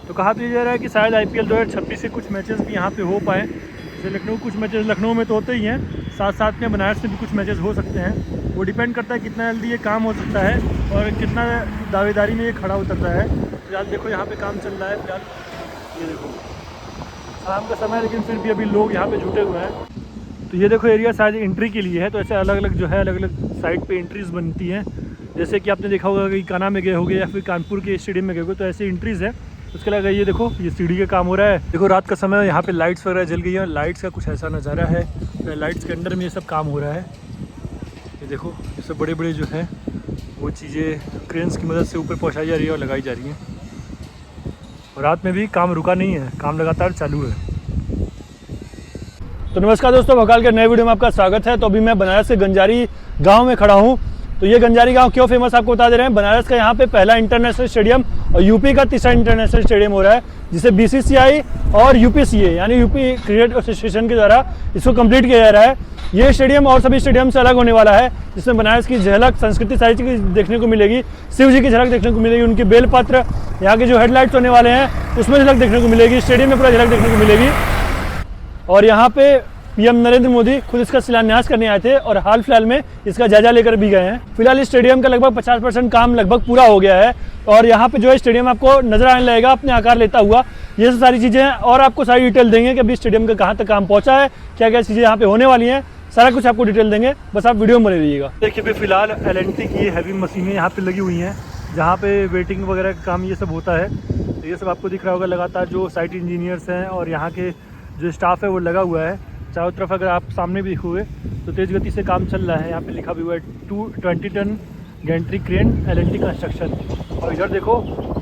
तो कहा तो ये जा रहा है कि शायद IPL 2026 के कुछ मैचेस भी यहाँ पे हो पाए। जैसे लखनऊ, कुछ मैचेस लखनऊ में तो होते ही हैं, साथ साथ में बनारस में भी कुछ मैचेस हो सकते हैं। वो डिपेंड करता है कितना जल्दी ये काम हो सकता है और कितना दावेदारी में ये खड़ा उतरता है। फिलहाल देखो यहाँ पे काम चल रहा है। फिलहाल ये देखो शाम का समय, लेकिन फिर भी अभी लोग यहाँ पे जुटे हुए हैं। तो ये देखो एरिया शायद एंट्री के लिए है। तो ऐसे अलग अलग जो है अलग अलग साइड पे एंट्रीज़ बनती हैं। जैसे कि आपने देखा होगा कि कान्हा में गए होगे या फिर कानपुर के स्टेडियम में गए होगे, तो ऐसे एंट्रीज़ है। उसके अलावा ये देखो ये सीढ़ी का काम हो रहा है। देखो रात का समय, यहाँ पे लाइट्स वगैरह जल गई है। लाइट्स का कुछ ऐसा नज़ारा है। लाइट्स के अंदर में ये सब काम हो रहा है। ये देखो ये सब बड़े बड़े जो है वो चीज़ें क्रेन्स की मदद से ऊपर पहुँचाई जा रही है और लगाई जा रही हैं। और रात में भी काम रुका नहीं है, काम लगातार चालू है। तो नमस्कार दोस्तों, भोकाल के नए वीडियो में आपका स्वागत है। तो अभी मैं बनारस के गंजारी गांव में खड़ा हूं। तो ये गंजारी गांव क्यों फेमस आपको बता दे रहे हैं। बनारस का यहाँ पे पहला इंटरनेशनल स्टेडियम और यूपी का तीसरा इंटरनेशनल स्टेडियम हो रहा है, जिसे BCCI और UPCA यानी यूपी क्रिकेट एसोसिएशन के द्वारा इसको कंप्लीट किया जा रहा है। ये स्टेडियम और सभी स्टेडियम से अलग होने वाला है, जिसमें बनारस की झलक, संस्कृति, साहित्य की देखने को मिलेगी, शिव जी की झलक देखने को मिलेगी, उनके बेलपत्र, यहाँ के जो हेडलाइट्स होने वाले हैं उसमें झलक देखने को मिलेगी, स्टेडियम में पूरा झलक देखने को मिलेगी। और यहाँ पे PM नरेंद्र मोदी खुद इसका शिलान्यास करने आए थे और हाल फिलहाल में इसका जायजा लेकर भी गए हैं। फिलहाल इस स्टेडियम का लगभग 50% काम लगभग पूरा हो गया है और यहाँ पे जो है स्टेडियम आपको नजर आने लगेगा अपने आकार लेता हुआ। ये सब सारी चीज़ें हैं और आपको सारी डिटेल देंगे कि अभी स्टेडियम का कहाँ तक काम पहुँचा है, क्या क्या चीज़ें यहाँ पे होने वाली हैं, सारा कुछ आपको डिटेल देंगे। बस आप वीडियो में बने रहिएगा। देखिए अभी फिलहाल LNT की हैवी मशीनें यहाँ पे लगी हुई हैं, जहाँ पे वेटिंग वगैरह का काम ये सब होता है। तो ये सब आपको दिख रहा होगा। लगातार जो साइट इंजीनियर्स हैं और यहाँ के जो स्टाफ है वो लगा हुआ है चारों तरफ। अगर आप सामने भी देखोगे तो तेज़ गति से काम चल रहा है। यहाँ पे लिखा भी हुआ है 220 ton gantry crane LNT construction. और इधर देखो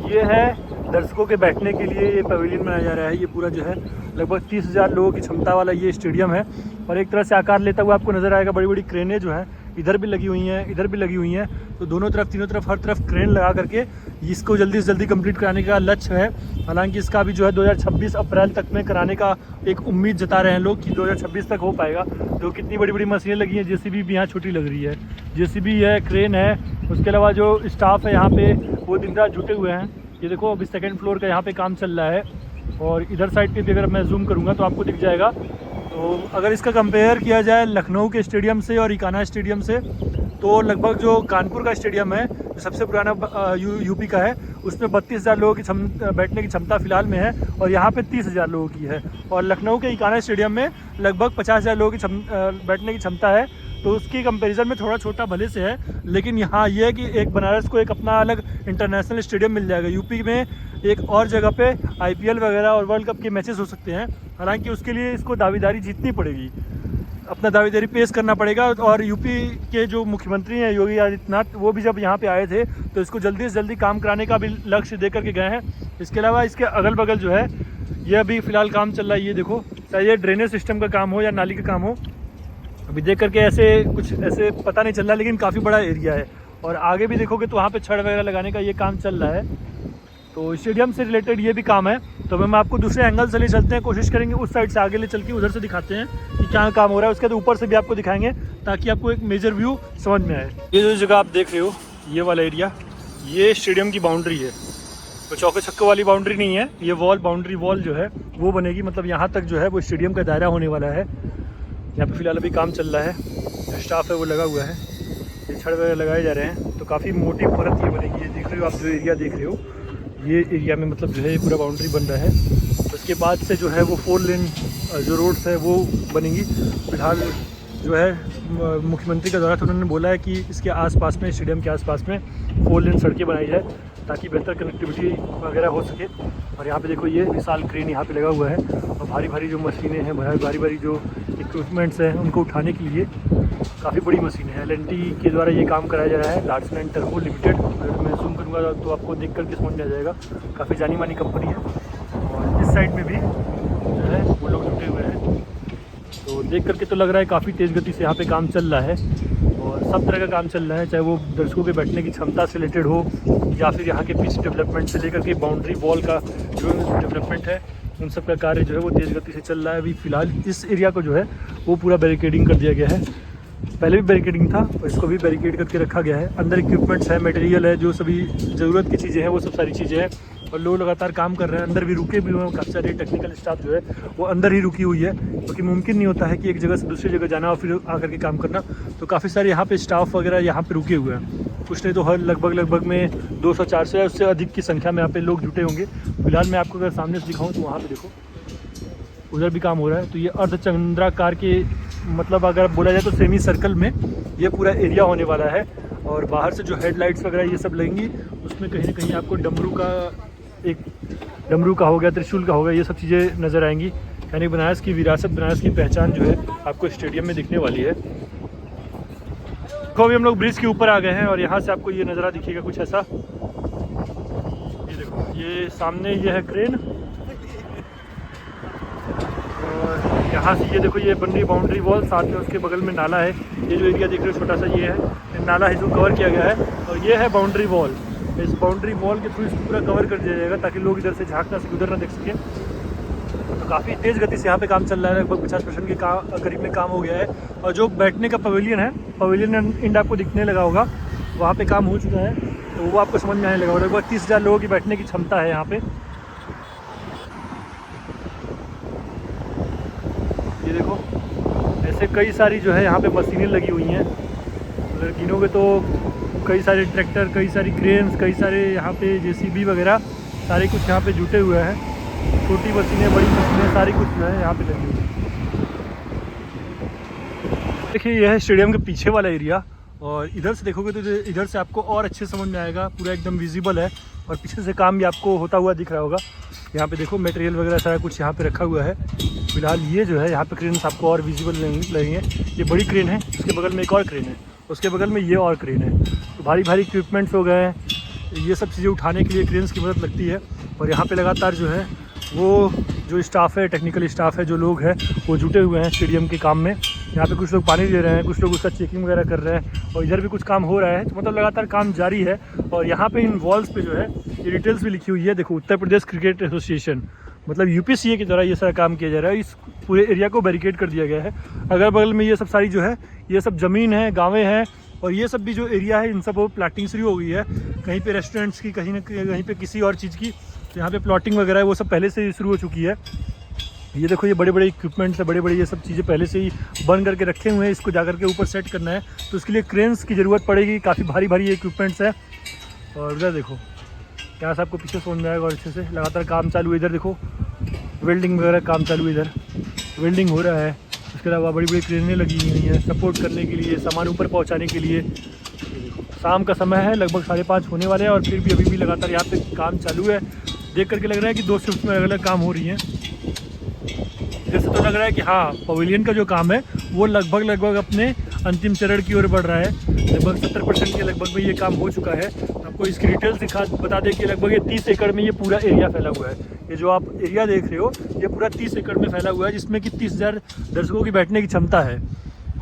ये है दर्शकों के बैठने के लिए ये पवेलियन बनाया जा रहा है। ये पूरा जो है लगभग 30,000 लोगों की क्षमता वाला ये स्टेडियम है और एक तरह से आकार लेता हुआ आपको नज़र आएगा। बड़ी बड़ी क्रेनें जो हैं इधर भी लगी हुई हैं, इधर भी लगी हुई हैं। तो दोनों तरफ, तीनों तरफ, हर तरफ क्रेन लगा करके इसको जल्दी से जल्दी कंप्लीट कराने का लक्ष्य है। हालांकि इसका भी जो है 2026 अप्रैल तक में कराने का एक उम्मीद जता रहे हैं लोग कि 2026 तक हो पाएगा। तो कितनी बड़ी बड़ी मशीनें लगी हैं, JCB भी यहाँ छोटी लग रही है, JCB है, क्रेन है। उसके अलावा जो स्टाफ है यहाँ पे वो दिन रात जुटे हुए हैं। ये देखो अभी 2nd फ्लोर का यहाँ पे काम चल रहा है और इधर साइड पे भी अगर मैं जूम करूँगा तो आपको दिख जाएगा। तो अगर इसका कंपेयर किया जाए लखनऊ के स्टेडियम से और इकाना स्टेडियम से, तो लगभग जो कानपुर का स्टेडियम है जो सबसे पुराना यूपी का है, उसमें 32,000 लोगों की बैठने की क्षमता फिलहाल में है और यहाँ पे 30,000 लोगों की है। और लखनऊ के इकाना स्टेडियम में लगभग 50,000 लोगों की बैठने की क्षमता है। तो उसकी कंपैरिजन में थोड़ा छोटा भले से है, लेकिन यहाँ ये है कि एक बनारस को एक अपना अलग इंटरनेशनल स्टेडियम मिल जाएगा। यूपी में एक और जगह पे IPL वगैरह और वर्ल्ड कप के मैचेस हो सकते हैं। हालांकि उसके लिए इसको दावेदारी जीतनी पड़ेगी, अपना दावेदारी पेश करना पड़ेगा। और यूपी के जो मुख्यमंत्री हैं योगी आदित्यनाथ, वो भी जब यहाँ पे आए थे तो इसको जल्दी से जल्दी काम कराने का भी लक्ष्य दे करके गए हैं। इसके अलावा इसके अगल बगल जो है ये अभी फ़िलहाल काम चल रहा है। ये देखो, चाहे ये ड्रेनेज सिस्टम का काम हो या नाली का काम हो, अभी देख करके ऐसे कुछ ऐसे पता नहीं चल रहा, लेकिन काफ़ी बड़ा एरिया है। और आगे भी देखोगे तो वहाँ पे छड़ वगैरह लगाने का ये काम चल रहा है। तो स्टेडियम से रिलेटेड ये भी काम है। तो मैं आपको दूसरे एंगल से ले चलते हैं, कोशिश करेंगे उस साइड से आगे ले चल के उधर से दिखाते हैं कि क्या काम हो रहा है। उसके बाद ऊपर से भी आपको दिखाएंगे ताकि आपको एक मेजर व्यू समझ में आए। ये जो जगह आप देख रहे हो, ये वाला एरिया, ये स्टेडियम की बाउंड्री है। तो चौके छक्के वाली बाउंड्री नहीं है, ये बाउंड्री वॉल जो है वो बनेगी। मतलब यहाँ तक जो है वो स्टेडियम का दायरा होने वाला है। यहाँ पे फिलहाल अभी काम चल रहा है, जो स्टाफ है वो लगा हुआ है, ये छड़ वगैरह लगाए जा रहे हैं। तो काफ़ी मोटी परत ये बनेगी। ये देख रहे हो आप, जो एरिया देख रहे हो, ये एरिया में मतलब जो है ये पूरा बाउंड्री बन रहा है। उसके बाद से जो है वो 4 लेन जो रोड्स है वो बनेंगी। फिलहाल जो है मुख्यमंत्री का दौरा था, उन्होंने बोला है कि इसके आसपास में, स्टेडियम के आसपास में 4 लेन सड़कें बनाई जाए ताकि बेहतर कनेक्टिविटी वगैरह हो सके। और यहाँ पे देखो ये विशाल क्रेन यहाँ पे लगा हुआ है और भारी भारी जो मशीनें हैं, भारी भारी जो इक्विपमेंट्स हैं उनको उठाने के लिए काफ़ी बड़ी मशीन है। LNT के द्वारा ये काम कराया जा रहा है, लार्सन एंड टर्बो लिमिटेड। अगर मैं जूम करूँगा तो आपको देख करके समझ में आ जाएगा, काफ़ी जानी मानी कंपनी है। और इस साइड में भी जो है वो लोग जुटे हुए हैं। तो देख करके तो लग रहा है काफ़ी तेज़ गति से यहाँ पे काम चल रहा है और सब तरह का काम चल रहा है, चाहे वो दर्शकों के बैठने की क्षमता से रिलेटेड हो या फिर यहाँ के पिच डेवलपमेंट से लेकर के बाउंड्री वॉल का जो डेवलपमेंट है, उन सब का कार्य जो है वो तेज़ गति से चल रहा है। अभी फ़िलहाल इस एरिया को जो है वो पूरा बैरिकेडिंग कर दिया गया है। पहले भी बैरिकेडिंग था और इसको भी बैरिकेड करके रखा गया है। अंदर इक्विपमेंट्स है, मटेरियल है, जो सभी ज़रूरत की चीज़ें हैं वो सब सारी चीज़ें हैं। और लोग लगातार काम कर रहे हैं, अंदर भी रुके भी हुए हैं। काफ़ी सारे टेक्निकल स्टाफ जो है वो अंदर ही रुकी हुई है, क्योंकि मुमकिन नहीं होता है कि एक जगह से दूसरी जगह जाना और फिर आकर के काम करना। तो काफ़ी सारे यहाँ पे स्टाफ वगैरह यहाँ पे रुके हुए हैं। कुछ नहीं तो हर लगभग में 200-400 या उससे अधिक की संख्या में यहाँ पे लोग जुटे होंगे। फिलहाल मैं आपको अगर सामने से दिखाऊँ तो वहाँ पर देखो, उधर भी काम हो रहा है। तो ये अर्धचंद्राकार के मतलब अगर बोला जाए तो सेमी सर्कल में ये पूरा एरिया होने वाला है। और बाहर से जो हेडलाइट्स वगैरह ये सब लगेंगी, उसमें कहीं ना कहीं आपको डमरू का हो गया, त्रिशूल का हो गया, ये सब चीज़ें नज़र आएंगी। यानी बनारस की विरासत, बनारस की पहचान जो है आपको स्टेडियम में दिखने वाली है। तो अभी हम लोग ब्रिज के ऊपर आ गए हैं और यहाँ से आपको ये नज़ारा दिखेगा कुछ ऐसा। ये देखो, ये सामने ये है क्रेन, और यहाँ से ये देखो ये बन रही बाउंड्री वॉल, साथ में उसके बगल में नाला है। ये जो एरिया देख रहे हो छोटा सा ये है नाला है जो कवर किया गया है, और ये है बाउंड्री वॉल। इस बाउंड्री वॉल के थ्रू इसको पूरा कवर कर दिया जाएगा ताकि लोग इधर से झाँक ना सके, उधर ना देख सकें। तो काफ़ी तेज़ गति से यहाँ पे काम चल रहा है, लगभग 50% के करीब में काम हो गया है। और जो बैठने का पवेलियन है, पवेलियन एंड आपको दिखने लगा होगा, वहाँ पे काम हो चुका है। तो वो आपको समझ में आने लगा होगा। लगभग 30,000 लोगों की बैठने की क्षमता है यहाँ पे। ये देखो, ऐसे कई सारी जो है यहाँ पे मशीनें लगी हुई हैं। अगर गिनोगे तो कई सारे ट्रैक्टर, कई सारी क्रेन्स, कई सारे यहाँ पे जेसीबी वगैरह सारे कुछ यहाँ पे जुटे हुए हैं। छोटी मशीनें, बड़ी मशीनें, सारी कुछ जो है यहाँ पे लगी हुई है। देखिए, यह है स्टेडियम के पीछे वाला एरिया, और इधर से देखोगे तो इधर से आपको और अच्छे समझ में आएगा। पूरा एकदम विजिबल है, और पीछे से काम भी आपको होता हुआ दिख रहा होगा। यहाँ पे देखो मटेरियल वगैरह सारा कुछ यहाँ पे रखा हुआ है। फिलहाल ये जो है यहाँ पे क्रेन आपको और विजिबल लगेंगे। ये बड़ी क्रेन है, उसके बगल में एक और क्रेन है, उसके बगल में ये और क्रेन है। तो भारी भारी इक्विपमेंट्स हो गए हैं, ये सब चीज़ें उठाने के लिए क्रेन्स की मदद लगती है। और यहाँ पे लगातार जो है वो जो स्टाफ है, टेक्निकल स्टाफ है, जो लोग हैं वो जुटे हुए हैं स्टेडियम के काम में। यहाँ पे कुछ लोग पानी दे रहे हैं, कुछ लोग उसका चेकिंग वगैरह कर रहे हैं, और इधर भी कुछ काम हो रहा है। तो मतलब लगातार काम जारी है। और यहाँ पे इन वॉल्स पे जो है ये डिटेल्स भी लिखी हुई है। देखो, उत्तर प्रदेश क्रिकेट एसोसिएशन, मतलब यूपीसीए की तरह ये सारा काम किया जा रहा है। इस पूरे एरिया को बैरिकेड कर दिया गया है। अगल बगल में ये सब सारी जो है ये सब ज़मीन है, गाँवें हैं, और ये सब भी जो एरिया है इन सब वो प्लाटिंग शुरू हो गई है। कहीं पे रेस्टोरेंट्स की, कहीं पे किसी और चीज़ की। तो यहाँ पे प्लॉटिंग वगैरह है वो सब पहले से ही शुरू हो चुकी है। ये देखो, ये बड़े बड़े इक्विपमेंट्स है, बड़े बड़े ये सब चीज़ें पहले से ही बन करके रखे हुए हैं। इसको जा करके ऊपर सेट करना है, तो उसके लिए क्रेन्स की ज़रूरत पड़ेगी। काफ़ी भारी भारी ये इक्विपमेंट्स है। और इधर देखो, यहाँ से आपको पीछे समझ में आएगा। और अच्छे से लगातार काम चालू है। इधर देखो, वेल्डिंग वगैरह काम चालू है, इधर वेल्डिंग हो रहा है। उसके अलावा बड़ी बड़ी क्रेनें लगी हुई हैं सपोर्ट करने के लिए, सामान ऊपर पहुँचाने के लिए। शाम का समय है, लगभग 5:30 होने वाले हैं, और फिर भी अभी भी लगातार यहाँ पे काम चालू है। देख करके लग रहा है कि 2 शिफ्ट में अलग अलग काम हो रही हैं। जैसे तो लग रहा है कि हाँ, पवेलियन का जो काम है वो लगभग अपने अंतिम चरण की ओर बढ़ रहा है। लगभग 70% के लगभग में ये काम हो चुका है। आपको इसकी डिटेल्स बता दें कि लगभग ये 30 एकड़ में ये पूरा एरिया फैला हुआ है। ये जो आप एरिया देख रहे हो ये पूरा 30 एकड़ में फैला हुआ है, जिसमें कि 30,000 दर्शकों की बैठने की क्षमता है।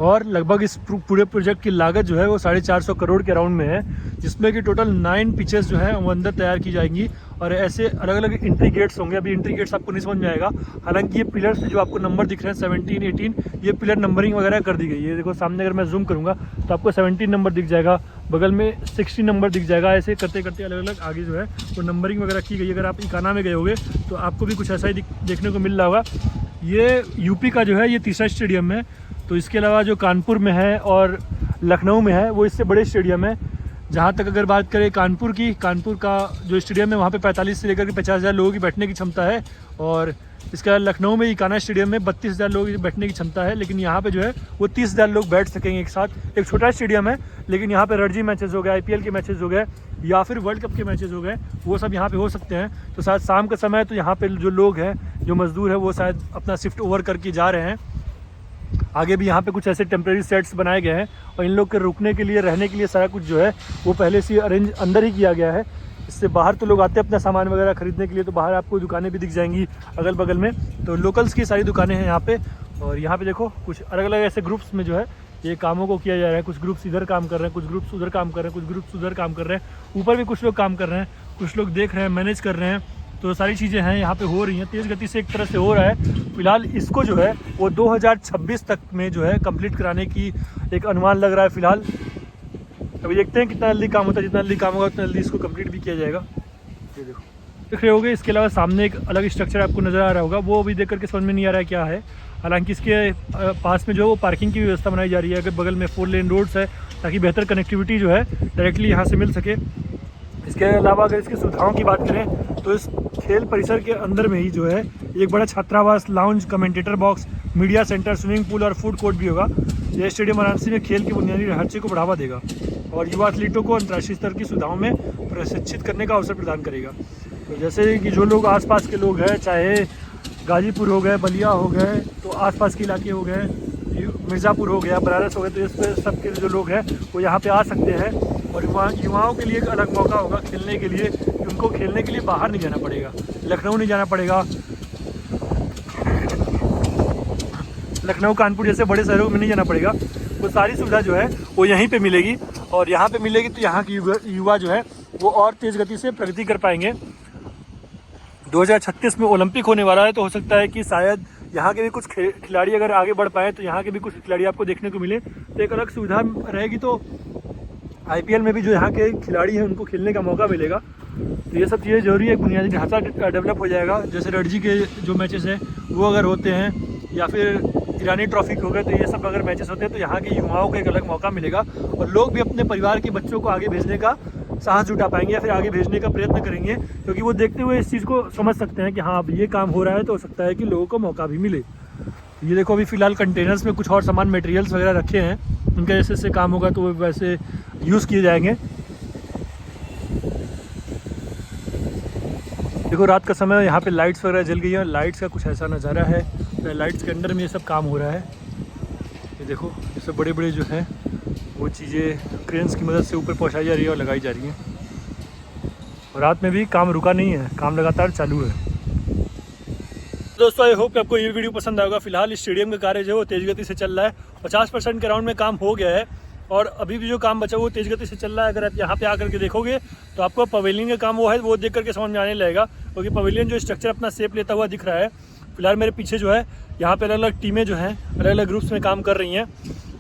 और लगभग इस पूरे प्रोजेक्ट की लागत जो है वो 450 करोड़ के राउंड में है, जिसमें कि टोटल 9 पिचेस जो है वो अंदर तैयार की जाएंगी। और ऐसे अलग अलग एंट्री गेट्स होंगे। अभी एंट्री गेट्स आपको नहीं समझ में आएगा, हालांकि ये पिलर्स जो आपको नंबर दिख रहे हैं 17, 18, ये पिलर नंबरिंग वगैरह कर दी गई है। देखो सामने अगर मैं जूम करूँगा तो आपको 17 नंबर दिख जाएगा, बगल में 16 नंबर दिख जाएगा। ऐसे करते करते अलग अलग आगे जो है वो नंबरिंग वगैरह की गई है। अगर आप इकाना में गए होगे तो आपको भी कुछ ऐसा ही देखने को मिल रहा होगा। ये यूपी का जो है ये तीसरा स्टेडियम है। तो इसके अलावा जो कानपुर में है और लखनऊ में है वो इससे बड़े स्टेडियम है। जहाँ तक अगर बात करें कानपुर की, कानपुर का जो स्टेडियम है वहाँ पे 45 से लेकर के 50,000 लोगों की बैठने की क्षमता है। और इसके अलावा लखनऊ में इकाना स्टेडियम में 32,000 लोगों की बैठने की क्षमता है। लेकिन यहाँ पे जो है वो 30,000 लोग बैठ सकेंगे एक साथ। एक छोटा स्टेडियम है, लेकिन यहाँ पे रणजी मैचेस हो गए, IPL के मैचेस हो गए, या फिर वर्ल्ड कप के मैचेस हो गए, वो सब यहाँ पे हो सकते हैं। तो शायद शाम का समय तो यहाँ पे जो लोग हैं, जो मजदूर हैं, वो शायद अपना शिफ्ट ओवर करके जा रहे हैं। आगे भी यहाँ पे कुछ ऐसे टेम्प्रेरी सेट्स बनाए गए हैं, और इन लोग के रुकने के लिए, रहने के लिए सारा कुछ जो है वो पहले से अरेंज अंदर ही किया गया है। इससे बाहर तो लोग आते हैं अपना सामान वगैरह खरीदने के लिए, तो बाहर आपको दुकानें भी दिख जाएंगी अगल बगल में। तो लोकल्स की सारी दुकानें हैं यहाँ पे। और यहाँ पे देखो कुछ अलग अलग ऐसे ग्रुप्स में जो है ये कामों को किया जा रहा है। कुछ ग्रुप्स इधर काम कर रहे हैं, कुछ ग्रुप्स उधर काम कर रहे हैं, कुछ ग्रुप्स उधर काम कर रहे हैं। ऊपर भी कुछ लोग काम कर रहे हैं, कुछ लोग देख रहे हैं, मैनेज कर रहे हैं। तो सारी चीज़ें हैं यहाँ पे हो रही हैं, तेज़ गति से एक तरह से हो रहा है। फिलहाल इसको जो है वो 2026 तक में जो है कंप्लीट कराने की एक अनुमान लग रहा है फिलहाल। अभी देखते हैं कितना जल्दी काम होता है। जितना जल्दी काम होगा उतना जल्दी इसको कंप्लीट भी किया जाएगा। ये देखो देख रहे होगे। इसके अलावा सामने एक अलग स्ट्रक्चर आपको नज़र आ रहा होगा, वो अभी देख करके समझ में नहीं आ रहा है क्या है। हालांकि इसके पास में जो वो पार्किंग की व्यवस्था बनाई जा रही है, अगर बगल में 4 लेन रोड्स है ताकि बेहतर कनेक्टिविटी जो है डायरेक्टली यहाँ से मिल सके। इसके अलावा अगर इसकी सुविधाओं की बात करें तो इस खेल परिसर के अंदर में ही जो है एक बड़ा छात्रावास, lounge, commentator box, media centre, swimming pool और फूड कोर्ट भी होगा। यह स्टेडियम वाराणसी में खेल के बुनियादी ढांचे को बढ़ावा देगा और युवा एथलीटों को अंतर्राष्ट्रीय स्तर की सुविधाओं में प्रशिक्षित करने का अवसर प्रदान करेगा। तो जैसे कि जो लोग आसपास के लोग हैं, चाहे गाजीपुर हो गए, बलिया हो गए, तो आसपास के इलाके हो गए, मिर्ज़ापुर हो गया, बनारस हो गया, तो इस पर सब के जो लोग हैं वो यहाँ पे आ सकते हैं। और युवाओं के लिए एक अलग मौका होगा खेलने के लिए, कि उनको खेलने के लिए बाहर नहीं जाना पड़ेगा, लखनऊ नहीं जाना पड़ेगा, लखनऊ, कानपुर जैसे बड़े शहरों में नहीं जाना पड़ेगा। वो सारी सुविधा जो है वो यहीं पे मिलेगी और यहाँ पे मिलेगी तो यहाँ की युवा जो है वो और तेज़ गति से प्रगति कर पाएंगे। 2036 में ओलंपिक होने वाला है, तो हो सकता है कि शायद यहाँ के भी कुछ खिलाड़ी अगर आगे बढ़ पाएँ तो यहाँ के भी कुछ खिलाड़ी आपको देखने को मिले, तो एक अलग सुविधा रहेगी। तो IPL में भी जो यहाँ के खिलाड़ी हैं उनको खेलने का मौका मिलेगा। तो ये सब चीज़ें जरूरी है, बुनियादी ढांचा डेवलप हो जाएगा। जैसे रणजी के जो मैचेस हैं वो अगर होते हैं या फिर ईरानी ट्रॉफी हो गए, तो ये सब अगर मैचेस होते हैं तो यहाँ के युवाओं को एक अलग मौका मिलेगा और लोग भी अपने परिवार के बच्चों को आगे भेजने का साहस जुटा पाएंगे या फिर आगे भेजने का प्रयत्न करेंगे, क्योंकि वो देखते हुए इस चीज़ को समझ सकते हैं कि हाँ अब ये काम हो रहा है, तो हो सकता है कि लोगों को मौका भी मिले। ये देखो अभी फ़िलहाल कंटेनर्स में कुछ और सामान मटेरियल्स वगैरह रखे हैं, उनका जैसे से काम होगा तो वो वैसे यूज़ किए जाएंगे। देखो रात का समय, यहाँ पे लाइट्स वगैरह जल गई हैं, लाइट्स का कुछ ऐसा नज़ारा है। लाइट्स के अंडर में ये सब काम हो रहा है। ये देखो ये सब बड़े बड़े जो हैं वो चीज़ें क्रेन्स की मदद से ऊपर पहुँचाई जा रही है और लगाई जा रही हैं। और रात में भी काम रुका नहीं है, काम लगातार चालू है। दोस्तों आई होप कि आपको ये वीडियो पसंद आएगा। फिलहाल स्टेडियम का कार्य जो है वो तेज़ गति से चल रहा है, 50% के राउंड में काम हो गया है और अभी भी जो काम बचा वो तेज़ गति से चल रहा है। अगर आप यहाँ पे आकर के देखोगे तो आपको पवेलियन का काम वो है वो देख करके समझ में आने लगेगा, क्योंकि पवेलियन जो स्ट्रक्चर अपना शेप लेता हुआ दिख रहा है। फिलहाल मेरे पीछे जो है यहाँ पे अलग अलग टीमें जो हैं अलग अलग ग्रुप्स में काम कर रही हैं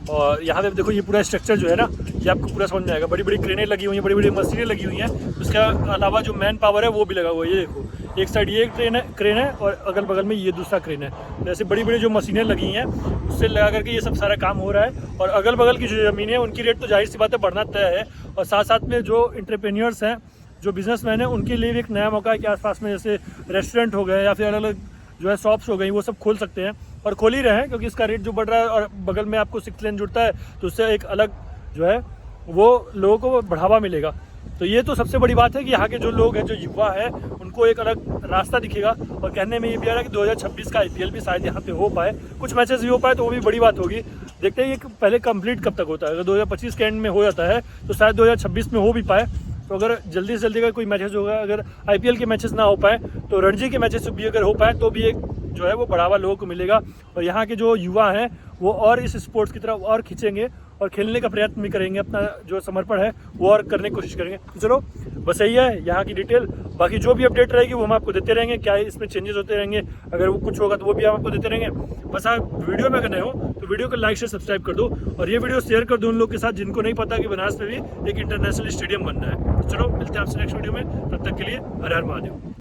और यहाँ पे देखो ये पूरा स्ट्रक्चर जो है ना ये आपको पूरा समझ में आएगा। बड़ी बड़ी क्रेनें लगी हुई हैं, बड़ी बड़ी मशीनें लगी हुई हैं, उसके अलावा जो मैन पावर है वो भी लगा हुआ है। ये देखो एक साइड ये क्रेन है और अगल बगल में ये दूसरा क्रेन है। तो ऐसे बड़ी बड़ी जो मशीनें लगी हैं उससे लगा करके ये सब सारा काम हो रहा है। और अगल बगल की जो ज़मीनें हैं उनकी रेट तो जाहिर सी बात है बढ़ना तय है। और साथ साथ में जो एंटरप्रेन्योर्स हैं, जो बिजनेसमैन हैं, उनके लिए भी एक नया मौका है कि आसपास में जैसे रेस्टोरेंट हो गए या फिर अलग अलग जो है शॉप्स हो गई, वो सब खोल सकते हैं और खोल ही रहे हैं, क्योंकि इसका रेट जो बढ़ रहा है और बगल में आपको 6 लेन जुड़ता है तो उससे एक अलग जो है वो लोगों को बढ़ावा मिलेगा। तो ये तो सबसे बड़ी बात है कि यहाँ के जो लोग हैं, जो युवा है, उनको एक अलग रास्ता दिखेगा। और कहने में ये भी आ रहा है कि 2026 का IPL भी शायद यहाँ पे हो पाए, कुछ मैचेस भी हो पाए तो वो भी बड़ी बात होगी। देखते हैं ये पहले कंप्लीट कब तक होता है। अगर 2025 के एंड में हो जाता है तो शायद 2026 में हो भी पाए। तो अगर जल्दी से जल्दी अगर कोई मैचेस होगा, अगर IPL के मैचेस ना हो पाए तो रणजी के मैचेस भी अगर हो पाए तो भी एक जो है वो बढ़ावा लोगों को मिलेगा और यहाँ के जो युवा हैं वो और इस स्पोर्ट्स की तरफ और खींचेंगे और खेलने का प्रयत्न भी करेंगे, अपना जो समर्पण है वो और करने की कोशिश करेंगे। तो चलो बस यही है यहाँ की डिटेल। बाकी जो भी अपडेट रहेगी वो हम आपको देते रहेंगे, क्या इसमें चेंजेस होते रहेंगे, अगर वो कुछ होगा तो वो भी हम आपको देते रहेंगे। बस आप वीडियो में अगर नए हो तो वीडियो को लाइक से सब्सक्राइब कर दो और ये वीडियो शेयर कर दो उन लोग के साथ जिनको नहीं पता कि बनारस में भी एक इंटरनेशनल स्टेडियम बनना है। तो चलो मिलते हैं आपसे नेक्स्ट वीडियो में, तब तक के लिए हर हर महादेव।